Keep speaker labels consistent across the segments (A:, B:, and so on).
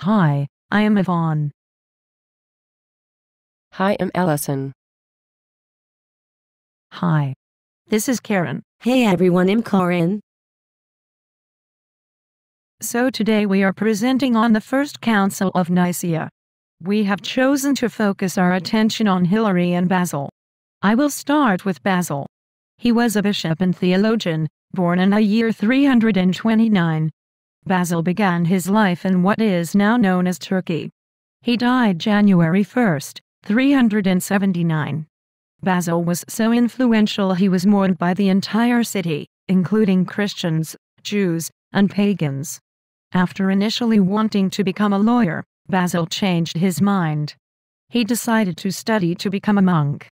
A: Hi, I am Yvonne.
B: Hi, I'm Allison.
A: Hi. This is Karen.
C: Hey everyone, I'm Corinne.
A: So today we are presenting on the First Council of Nicaea. We have chosen to focus our attention on Hilary and Basil. I will start with Basil. He was a bishop and theologian, born in the year 329. Basil began his life in what is now known as Turkey. He died January 1st, 379. Basil was so influential he was mourned by the entire city, including Christians, Jews, and pagans. After initially wanting to become a lawyer, Basil changed his mind. He decided to study to become a monk.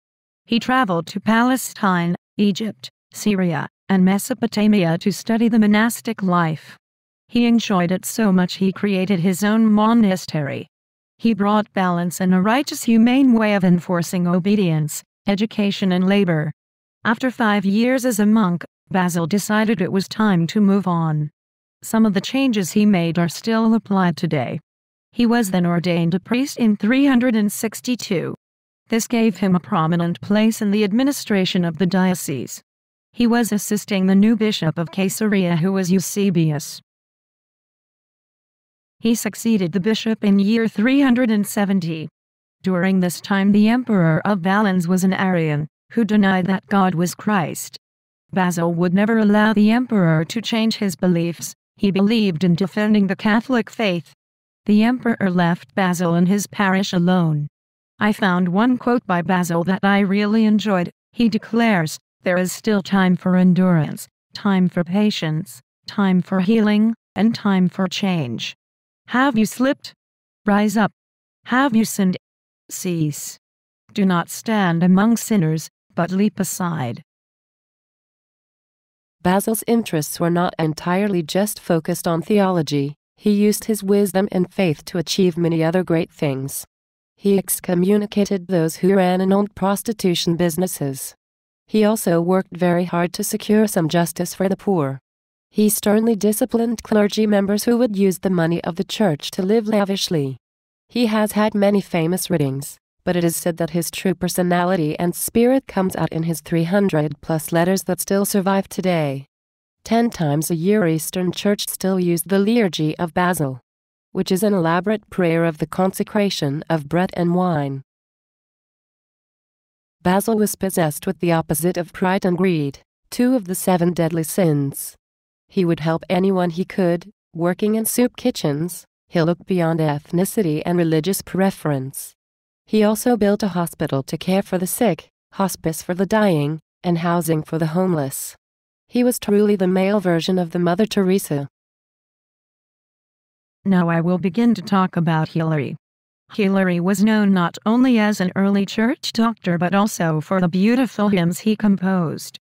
A: He traveled to Palestine, Egypt, Syria, and Mesopotamia to study the monastic life. He enjoyed it so much he created his own monastery. He brought balance and a righteous, humane way of enforcing obedience, education, and labor. After 5 years as a monk, Basil decided it was time to move on. Some of the changes he made are still applied today. He was then ordained a priest in 362. This gave him a prominent place in the administration of the diocese. He was assisting the new bishop of Caesarea, who was Eusebius. He succeeded the bishop in year 370. During this time the emperor of Valens was an Arian, who denied that God was Christ. Basil would never allow the emperor to change his beliefs. He believed in defending the Catholic faith. The emperor left Basil and his parish alone. I found one quote by Basil that I really enjoyed. He declares, "There is still time for endurance, time for patience, time for healing, and time for change. Have you slipped? Rise up. Have you sinned? Cease. Do not stand among sinners, but leap aside."
B: Basil's interests were not entirely just focused on theology. He used his wisdom and faith to achieve many other great things. He excommunicated those who ran and owned prostitution businesses. He also worked very hard to secure some justice for the poor. He sternly disciplined clergy members who would use the money of the church to live lavishly. He has had many famous writings, but it is said that his true personality and spirit comes out in his 300+ letters that still survive today. 10 times a year Eastern Church still used the liturgy of Basil, which is an elaborate prayer of the consecration of bread and wine. Basil was possessed with the opposite of pride and greed, 2 of the 7 deadly sins. He would help anyone he could, working in soup kitchens. He looked beyond ethnicity and religious preference. He also built a hospital to care for the sick, hospice for the dying, and housing for the homeless. He was truly the male version of the Mother Teresa.
A: Now I will begin to talk about Hilary. Hilary was known not only as an early church doctor but also for the beautiful hymns he composed.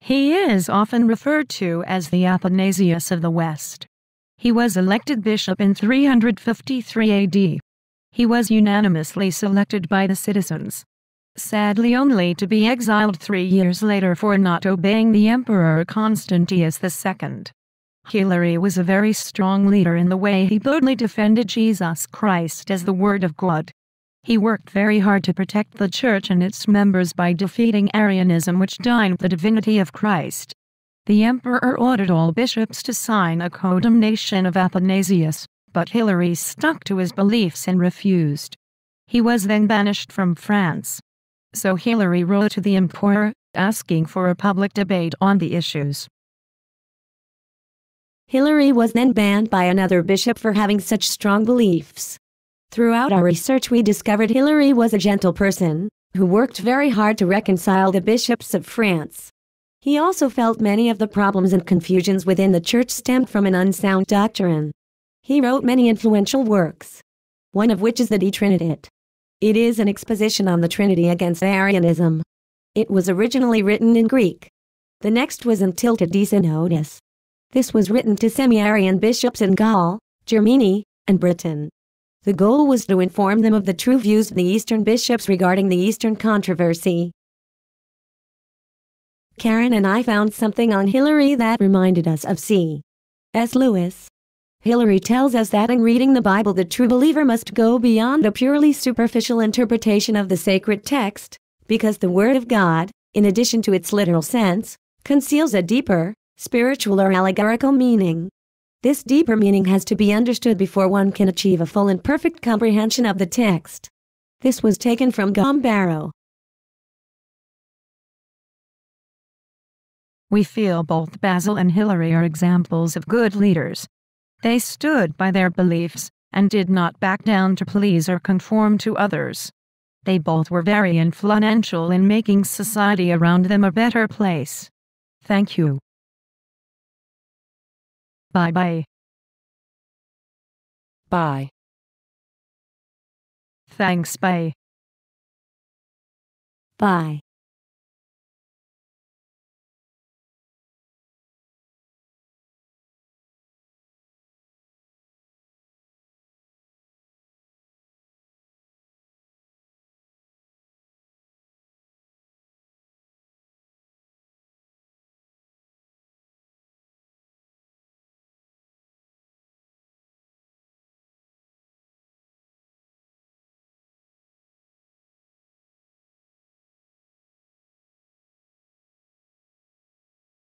A: He is often referred to as the Athanasius of the West. He was elected bishop in 353 AD. He was unanimously selected by the citizens, sadly only to be exiled 3 years later for not obeying the Emperor Constantius II. Hilary was a very strong leader in the way he boldly defended Jesus Christ as the Word of God. He worked very hard to protect the Church and its members by defeating Arianism, which denied the divinity of Christ. The emperor ordered all bishops to sign a condemnation of Athanasius, but Hilary stuck to his beliefs and refused. He was then banished from France. So Hilary wrote to the emperor, asking for a public debate on the issues.
C: Hilary was then banned by another bishop for having such strong beliefs. Throughout our research we discovered Hilary was a gentle person, who worked very hard to reconcile the bishops of France. He also felt many of the problems and confusions within the church stemmed from an unsound doctrine. He wrote many influential works, one of which is the De Trinitate. It is an exposition on the Trinity against Arianism. It was originally written in Greek. The next was in Tilta de Synodus. This was written to semi-Arian bishops in Gaul, Germany, and Britain. The goal was to inform them of the true views of the Eastern bishops regarding the Eastern controversy. Karen and I found something on Hilary that reminded us of C.S. Lewis. Hilary tells us that in reading the Bible, the true believer must go beyond a purely superficial interpretation of the sacred text, because the Word of God, in addition to its literal sense, conceals a deeper, spiritual or allegorical meaning. This deeper meaning has to be understood before one can achieve a full and perfect comprehension of the text. This was taken from Barrow.
A: We feel both Basil and Hilary are examples of good leaders. They stood by their beliefs and did not back down to please or conform to others. They both were very influential in making society around them a better place. Thank you. Bye-bye.
B: Bye.
A: Thanks, bye.
C: Bye.